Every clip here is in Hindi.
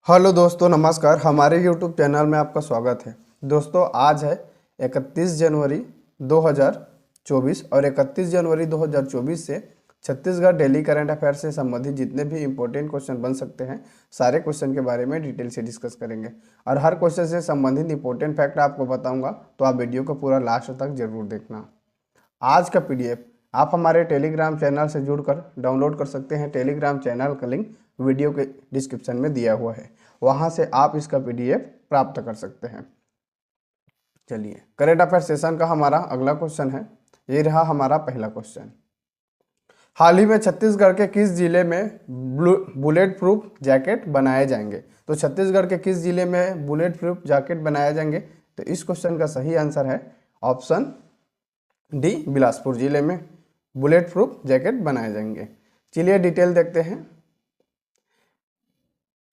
हेलो दोस्तों, नमस्कार। हमारे यूट्यूब चैनल में आपका स्वागत है। दोस्तों, आज है 31 जनवरी 2024 और 31 जनवरी 2024 से छत्तीसगढ़ डेली करंट अफेयर से संबंधित जितने भी इम्पोर्टेंट क्वेश्चन बन सकते हैं, सारे क्वेश्चन के बारे में डिटेल से डिस्कस करेंगे और हर क्वेश्चन से संबंधित इंपॉर्टेंट फैक्ट आपको बताऊंगा, तो आप वीडियो को पूरा लास्ट तक जरूर देखना। आज का पीडीएफ आप हमारे टेलीग्राम चैनल से जुड़कर डाउनलोड कर सकते हैं। टेलीग्राम चैनल का लिंक वीडियो के डिस्क्रिप्शन में दिया हुआ है, वहां से आप इसका पीडीएफ प्राप्त कर सकते हैं। चलिए, करंट अफेयर सेशन का हमारा अगला क्वेश्चन है। ये रहा हमारा पहला क्वेश्चन। हाल ही में छत्तीसगढ़ के किस जिले में बुलेट प्रूफ जैकेट बनाए जाएंगे? तो छत्तीसगढ़ के किस जिले में बुलेट प्रूफ जैकेट बनाए जाएंगे? तो इस क्वेश्चन का सही आंसर है ऑप्शन डी, बिलासपुर जिले में बुलेट प्रूफ जैकेट बनाए जाएंगे। चलिए डिटेल देखते हैं।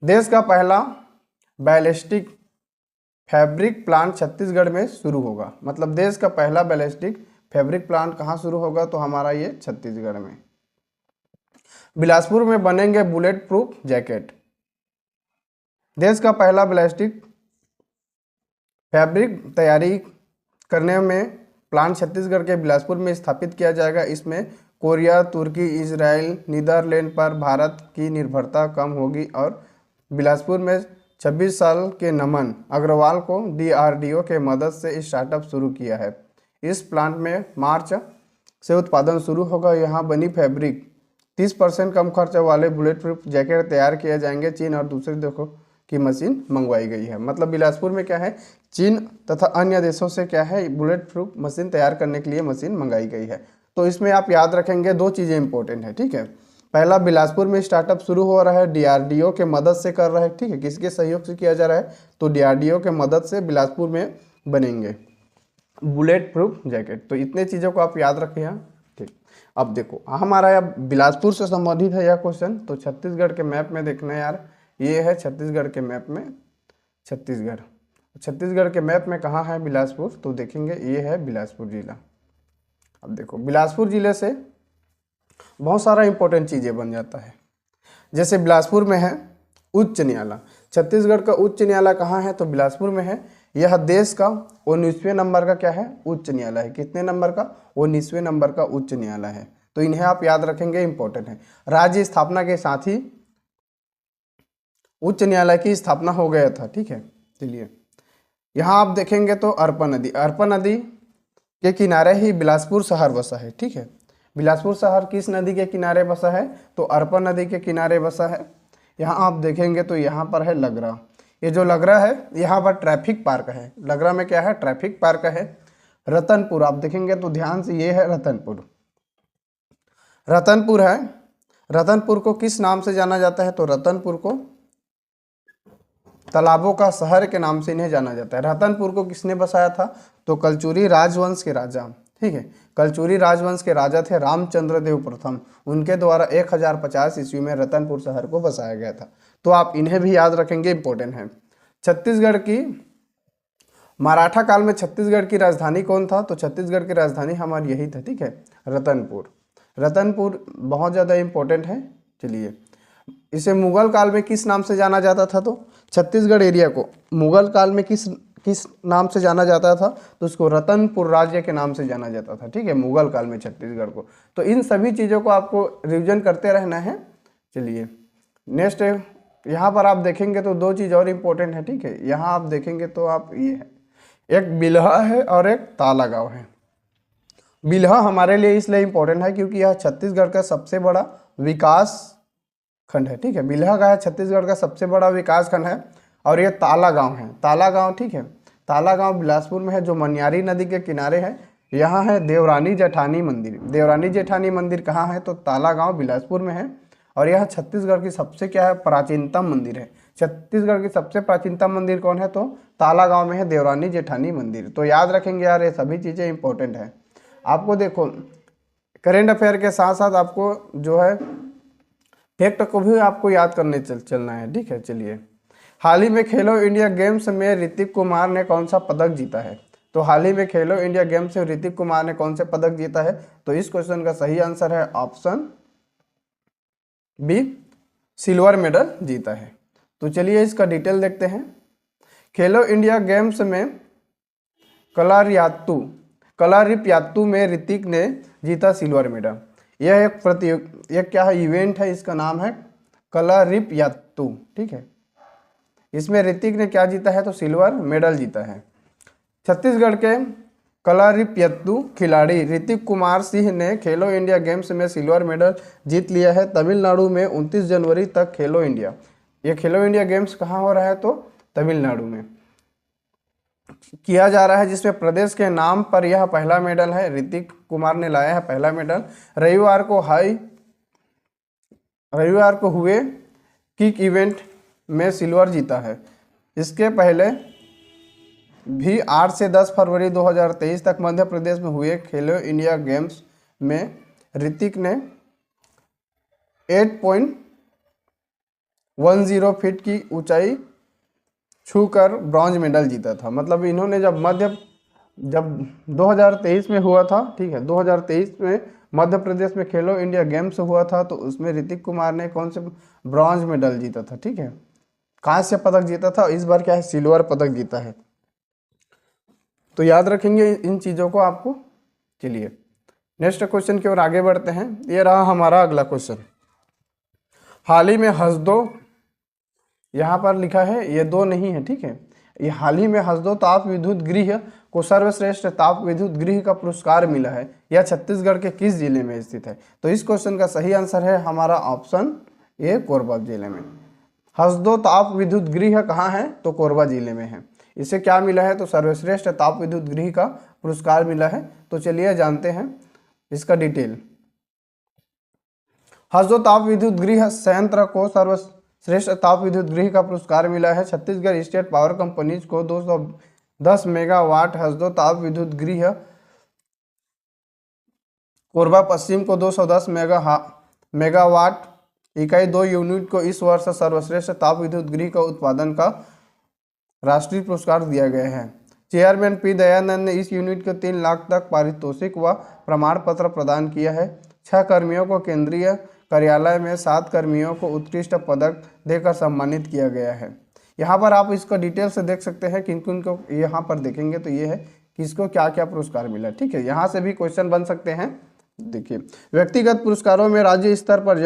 देश का पहला बैलिस्टिक फैब्रिक प्लांट छत्तीसगढ़ में शुरू होगा। मतलब देश का पहला बैलिस्टिक फैब्रिक प्लांट कहाँ शुरू होगा? तो हमारा ये छत्तीसगढ़ में, बिलासपुर में बनेंगे बुलेट प्रूफ जैकेट। देश का पहला बैलिस्टिक फैब्रिक तैयारी करने में प्लांट छत्तीसगढ़ के बिलासपुर में स्थापित किया जाएगा। इसमें कोरिया, तुर्की, इजराइल, नीदरलैंड पर भारत की निर्भरता कम होगी और बिलासपुर में 26 साल के नमन अग्रवाल को डीआरडीओ के मदद से स्टार्टअप शुरू किया है। इस प्लांट में मार्च से उत्पादन शुरू होगा। यहाँ बनी फैब्रिक 30% कम खर्च वाले बुलेट प्रूफ जैकेट तैयार किए जाएंगे। चीन और दूसरे देशों की मशीन मंगवाई गई है। मतलब बिलासपुर में क्या है, चीन तथा अन्य देशों से क्या है, बुलेट प्रूफ मशीन तैयार करने के लिए मशीन मंगाई गई है। तो इसमें आप याद रखेंगे दो चीज़ें इंपॉर्टेंट है, ठीक है। पहला, बिलासपुर में स्टार्टअप शुरू हो रहा है, डीआरडीओ के मदद से कर रहा है, ठीक है। किसके सहयोग से किया जा रहा है? तो डीआरडीओ के मदद से बिलासपुर में बनेंगे बुलेट प्रूफ जैकेट। तो इतने चीज़ों को आप याद रखिए, ठीक। अब देखो, हमारा यह बिलासपुर से संबंधित है यह क्वेश्चन। तो छत्तीसगढ़ के मैप में देखना यार, ये है छत्तीसगढ़ के मैप में छत्तीसगढ़ के मैप में कहाँ है बिलासपुर? तो देखेंगे ये है बिलासपुर जिला। अब देखो, बिलासपुर जिले से बहुत सारा इंपॉर्टेंट चीज़ें बन जाता है। जैसे बिलासपुर में है उच्च न्यायालय। छत्तीसगढ़ का उच्च न्यायालय कहाँ है? तो बिलासपुर में है। यह देश का 19वें नंबर का क्या है? उच्च न्यायालय है। कितने नंबर का? 19वें नंबर का उच्च न्यायालय है। तो इन्हें आप याद रखेंगे, इंपॉर्टेंट है। राज्य स्थापना के साथ ही उच्च न्यायालय की स्थापना हो गया था, ठीक है। चलिए, यहाँ आप देखेंगे तो अरपा नदी के किनारे ही बिलासपुर शहर बसा है, ठीक है। बिलासपुर शहर किस नदी के किनारे बसा है? तो अरपा नदी के किनारे बसा है। यहाँ आप देखेंगे तो यहाँ पर है लगरा। ये जो लगरा है, यहाँ पर ट्रैफिक पार्क है। लगरा में क्या है? ट्रैफिक पार्क है। रतनपुर आप देखेंगे तो ध्यान से, ये है रतनपुर है। रतनपुर को किस नाम से जाना जाता है? तो रतनपुर को तालाबों का शहर के नाम से इन्हें जाना जाता है। रतनपुर को किसने बसाया था? तो कलचुरी राजवंश के राजा, ठीक है। कलचुरी राजवंश के राजा थे रामचंद्र देव प्रथम। उनके द्वारा 1050 ईस्वी में रतनपुर शहर को बसाया गया था। तो आप इन्हें भी याद रखेंगे, इंपॉर्टेंट है। छत्तीसगढ़ की मराठा काल में छत्तीसगढ़ की राजधानी कौन था? तो छत्तीसगढ़ की राजधानी हमारी यही था, ठीक है, रतनपुर बहुत ज़्यादा इंपॉर्टेंट है। चलिए, इसे मुगल काल में किस नाम से जाना जाता था? तो छत्तीसगढ़ एरिया को मुगल काल में किस नाम से जाना जाता था? तो उसको रतनपुर राज्य के नाम से जाना जाता था, ठीक है, मुगल काल में छत्तीसगढ़ को। तो इन सभी चीज़ों को आपको रिवीजन करते रहना है। चलिए, नेक्स्ट यहाँ पर आप देखेंगे तो दो चीज़ और इम्पोर्टेंट है, ठीक है। यहाँ आप देखेंगे तो आप ये है, एक बिल्हा है और एक ताला गाँव है। बिल्हा हमारे लिए इसलिए इम्पोर्टेंट है क्योंकि यह छत्तीसगढ़ का सबसे बड़ा विकास खंड है, ठीक है। बिल्हा का है छत्तीसगढ़ का सबसे बड़ा विकास खंड है। और ये ताला गांव है, ताला गांव, ठीक है। ताला गांव बिलासपुर में है, जो मनियारी नदी के किनारे है। यहाँ है देवरानी जेठानी मंदिर। देवरानी जेठानी मंदिर कहाँ है? तो ताला गांव बिलासपुर में है। और यह छत्तीसगढ़ की सबसे क्या है, प्राचीनतम मंदिर है। छत्तीसगढ़ की सबसे प्राचीनतम मंदिर कौन है? तो ताला गाँव में है देवरानी जेठानी मंदिर। तो याद रखेंगे यार, ये सभी चीज़ें इंपॉर्टेंट है। आपको देखो, करेंट अफेयर के साथ साथ आपको जो है फैक्ट को भी आपको याद करने चलना है, ठीक है। चलिए, हाल ही में खेलो इंडिया गेम्स में ऋतिक कुमार ने कौन सा पदक जीता है? तो हाल ही में खेलो इंडिया गेम्स में ऋतिक कुमार ने कौन से पदक जीता है? तो इस क्वेश्चन का सही आंसर है ऑप्शन बी, सिल्वर मेडल जीता है। तो चलिए इसका डिटेल देखते हैं। खेलो इंडिया गेम्स में कलारिपयट्टू में ऋतिक ने जीता सिल्वर मेडल। यह एक क्या है, इवेंट है, इसका नाम है कलारिपयट्टू, ठीक है। इसमें ऋतिक ने क्या जीता है, तो सिल्वर मेडल जीता है। छत्तीसगढ़ के कलारिपयट्टू खिलाड़ी ऋतिक कुमार सिंह ने खेलो इंडिया गेम्स में सिल्वर मेडल जीत लिया है। तमिलनाडु में 29 जनवरी तक खेलो इंडिया, ये खेलो इंडिया गेम्स कहाँ हो रहा है, तो तमिलनाडु में किया जा रहा है, जिसमें प्रदेश के नाम पर यह पहला मेडल है। ऋतिक कुमार ने लाया है पहला मेडल। रविवार को हुए किक इवेंट में सिल्वर जीता है। इसके पहले भी 8 से 10 फरवरी 2023 तक मध्य प्रदेश में हुए खेलो इंडिया गेम्स में ऋतिक ने 8.10 फीट की ऊंचाई छूकर ब्रॉन्ज मेडल जीता था। मतलब इन्होंने जब 2023 में हुआ था, ठीक है, 2023 में मध्य प्रदेश में खेलो इंडिया गेम्स हुआ था, तो उसमें ऋतिक कुमार ने कौन से ब्रॉन्ज मेडल जीता था, ठीक है, कांस्य पदक जीता था। इस बार क्या है, सिल्वर पदक जीता है। तो याद रखेंगे इन चीज़ों को आपको। चलिए नेक्स्ट क्वेश्चन की ओर आगे बढ़ते हैं। ये रहा हमारा अगला क्वेश्चन। हाल ही में हसदो, यहाँ पर लिखा है, ये दो नहीं है, ठीक है, ये हाल ही में हसदो ताप विद्युत गृह को सर्वश्रेष्ठ ताप विद्युत गृह का पुरस्कार मिला है। यह छत्तीसगढ़ के किस जिले में स्थित है? तो इस क्वेश्चन का सही आंसर है हमारा ऑप्शन ए, कोरबा जिले में। हसदो ताप विद्युत गृह कहाँ है? तो कोरबा जिले में है। इसे क्या मिला है? तो सर्वश्रेष्ठ ताप विद्युत गृह का पुरस्कार मिला है। तो चलिए जानते हैं इसका डिटेल। हसदो ताप विद्युत गृह संयंत्र को सर्वश्रेष्ठ ताप विद्युत गृह का पुरस्कार मिला है। छत्तीसगढ़ स्टेट पावर कंपनीज को 210 मेगावाट हसदो ताप विद्युत गृह, कोरबा पश्चिम को 210 मेगावाट इकाई 2 यूनिट को इस वर्ष सर्वश्रेष्ठ ताप विद्युत गृह का उत्पादन का राष्ट्रीय पुरस्कार दिया गया है। चेयरमैन पी दयानंद ने इस यूनिट को 3 लाख तक पारितोषिक व प्रमाण पत्र प्रदान किया है। 6 कर्मियों को केंद्रीय कार्यालय में, 7 कर्मियों को उत्कृष्ट पदक देकर सम्मानित किया गया है। यहाँ पर आप इसको डिटेल से देख सकते हैं, किन किन को यहाँ पर देखेंगे तो ये है किसको क्या क्या पुरस्कार मिला, ठीक है। यहाँ से भी क्वेश्चन बन सकते हैं। देखिए, व्यक्तिगत पुरस्कारों में राज्य स्तर पर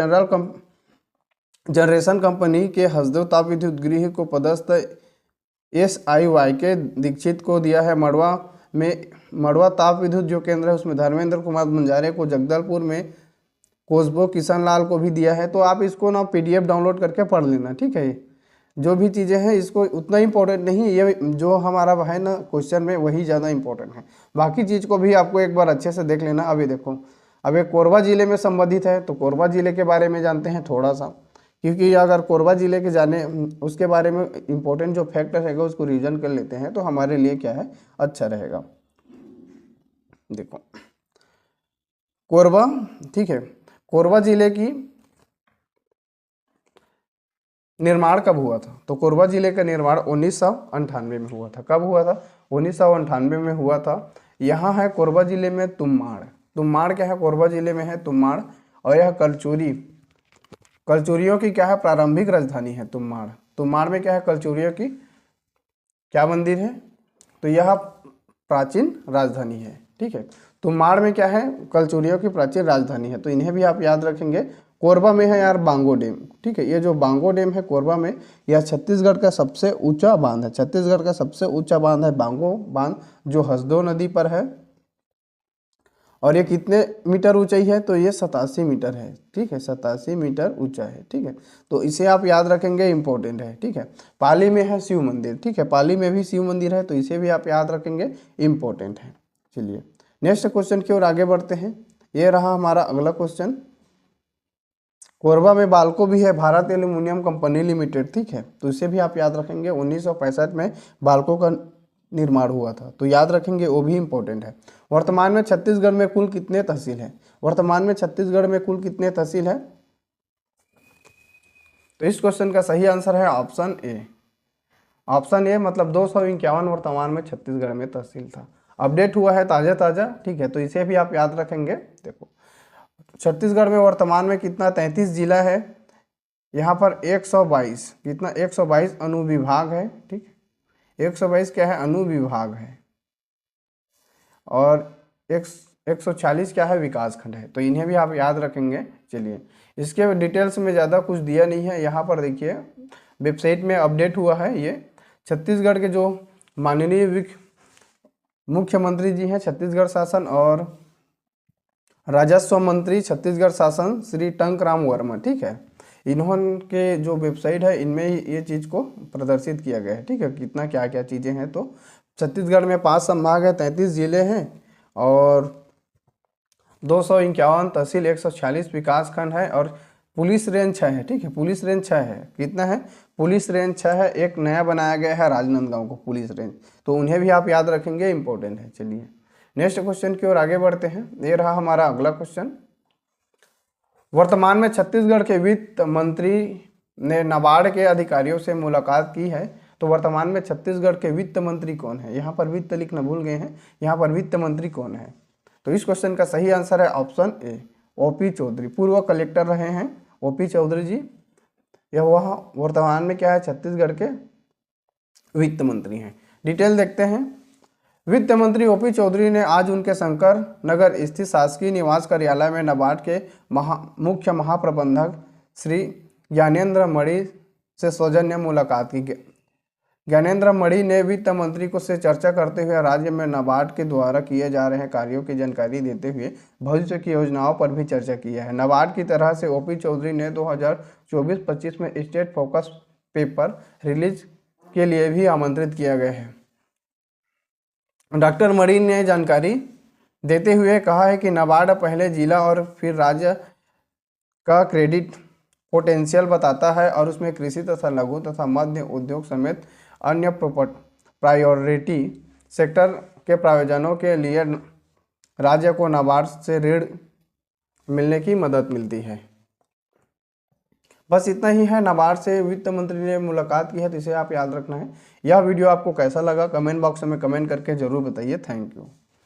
जनरेशन कंपनी के हसदो ताप विद्युत गृह को पदस्थ SIY के दीक्षित को दिया है। मड़वा ताप विद्युत जो केंद्र है उसमें धर्मेंद्र कुमार बंजारे को, जगदलपुर में कोसबो किशन लाल को भी दिया है। तो आप इसको ना PDF डाउनलोड करके पढ़ लेना, ठीक है। जो भी चीज़ें हैं इसको उतना इंपॉर्टेंट नहीं, ये जो हमारा है ना क्वेश्चन में वही ज़्यादा इंपॉर्टेंट है। बाकी चीज़ को भी आपको एक बार अच्छे से देख लेना। अभी देखो, अब ये कोरबा जिले में संबंधित है, तो कोरबा जिले के बारे में जानते हैं थोड़ा सा, क्योंकि अगर कोरबा जिले के जाने उसके बारे में इंपॉर्टेंट जो फैक्ट रहेगा उसको रीजन कर लेते हैं तो हमारे लिए क्या है, अच्छा रहेगा। देखो कोरबा, ठीक है, कोरबा जिले की निर्माण कब हुआ था? तो कोरबा जिले का निर्माण 1998 में हुआ था। कब हुआ था? 1998 में हुआ था। यहाँ है कोरबा जिले में तुम्माड़ क्या है? कोरबा जिले में है तुम्माड़। और यह कलचुरियों की क्या है? प्रारंभिक राजधानी है तुम्माड़ में क्या है? कलचुरियों की क्या मंदिर है? तो यह प्राचीन राजधानी है, ठीक है। तुम्माड़ में क्या है? कलचुरियों की प्राचीन राजधानी है। तो इन्हें भी आप याद रखेंगे। कोरबा में है यार बांगो डैम, ठीक है। ये जो बांगो डैम है कोरबा में, यह छत्तीसगढ़ का सबसे ऊंचा बांध है। छत्तीसगढ़ का सबसे ऊंचा बांध है बांगो बांध, जो हसदो नदी पर है। और ये कितने मीटर ऊंचाई है? तो ये 87 मीटर है, ठीक है, 87 मीटर ऊंचा है, ठीक है। तो इसे आप याद रखेंगे, इंपॉर्टेंट है, ठीक है। पाली में है शिव मंदिर, ठीक है, पाली में भी शिव मंदिर है, तो इसे भी आप याद रखेंगे, इंपॉर्टेंट है। चलिए नेक्स्ट क्वेश्चन की ओर आगे बढ़ते हैं। ये रहा हमारा अगला क्वेश्चन। कोरबा में बाल्को भी है, भारत एल्यूमिनियम कंपनी लिमिटेड, ठीक है। तो इसे भी आप याद रखेंगे। 1965 में बाल्को का निर्माण हुआ था, तो याद रखेंगे, वो भी इंपॉर्टेंट है। वर्तमान में छत्तीसगढ़ में कुल कितने तहसील हैं? वर्तमान में छत्तीसगढ़ में कुल कितने तहसील हैं? तो इस क्वेश्चन का सही आंसर है ऑप्शन ए। ऑप्शन ए, मतलब 251 वर्तमान में छत्तीसगढ़ में तहसील था। अपडेट हुआ है ताज़ा, ठीक है। तो इसे भी आप याद रखेंगे। देखो छत्तीसगढ़ में वर्तमान में कितना 33 जिला है, यहाँ पर 122 कितना 122 अनुविभाग है। ठीक, 122 क्या है अनुविभाग है, और 140 क्या है विकास खंड है। तो इन्हें भी आप याद रखेंगे। चलिए, इसके डिटेल्स में ज़्यादा कुछ दिया नहीं है। यहाँ पर देखिए वेबसाइट में अपडेट हुआ है। ये छत्तीसगढ़ के जो माननीय मुख्यमंत्री जी हैं छत्तीसगढ़ शासन और राजस्व मंत्री छत्तीसगढ़ शासन श्री टंकराम वर्मा, ठीक है, इन्होंने जो वेबसाइट है इनमें ये चीज़ को प्रदर्शित किया गया है। ठीक है, कितना क्या क्या चीज़ें हैं। तो छत्तीसगढ़ में 5 संभाग है, 33 जिले हैं और 251 तहसील, 146 विकास खंड है और पुलिस रेंज 6 है। ठीक है, पुलिस रेंज 6 है। कितना है? पुलिस रेंज 6 है। एक नया बनाया गया है राजनांदगांव को पुलिस रेंज, तो उन्हें भी आप याद रखेंगे, इंपॉर्टेंट है। चलिए नेक्स्ट क्वेश्चन की ओर आगे बढ़ते हैं। ये रहा हमारा अगला क्वेश्चन। वर्तमान में छत्तीसगढ़ के वित्त मंत्री ने नाबार्ड के अधिकारियों से मुलाकात की है। तो वर्तमान में छत्तीसगढ़ के वित्त मंत्री कौन है? यहाँ पर वित्त लिखना भूल गए हैं, यहाँ पर वित्त मंत्री कौन है? तो इस क्वेश्चन का सही आंसर है ऑप्शन ए, ओपी चौधरी। पूर्व कलेक्टर रहे हैं ओपी चौधरी जी। यह वह वर्तमान में क्या है? छत्तीसगढ़ के वित्त मंत्री हैं। डिटेल देखते हैं। वित्त मंत्री ओपी चौधरी ने आज उनके शंकर नगर स्थित शासकीय निवास कार्यालय में नाबार्ड के मुख्य महाप्रबंधक श्री ज्ञानेंद्र मणि से सौजन्य मुलाकात की। ज्ञानेंद्र मणि ने वित्त मंत्री को से चर्चा करते हुए राज्य में नाबार्ड के द्वारा किए जा रहे कार्यों की जानकारी देते हुए भविष्य की योजनाओं पर भी चर्चा की है। नाबार्ड की तरह से ओपी चौधरी ने 2024-25 में स्टेट फोकस पेपर रिलीज के लिए भी आमंत्रित किया गया है। डॉक्टर मणि ने जानकारी देते हुए कहा है कि नाबार्ड पहले जिला और फिर राज्य का क्रेडिट पोटेंशियल बताता है और उसमें कृषि तथा लघु तथा मध्य उद्योग समेत अन्य प्रायोरिटी सेक्टर के प्रायोजनों के लिए राज्य को नाबार्ड से ऋण मिलने की मदद मिलती है। बस इतना ही है। नाबार्ड से वित्त मंत्री ने मुलाकात की है, तो इसे आप याद रखना है। यह वीडियो आपको कैसा लगा कमेंट बॉक्स में कमेंट करके जरूर बताइए। Thank you.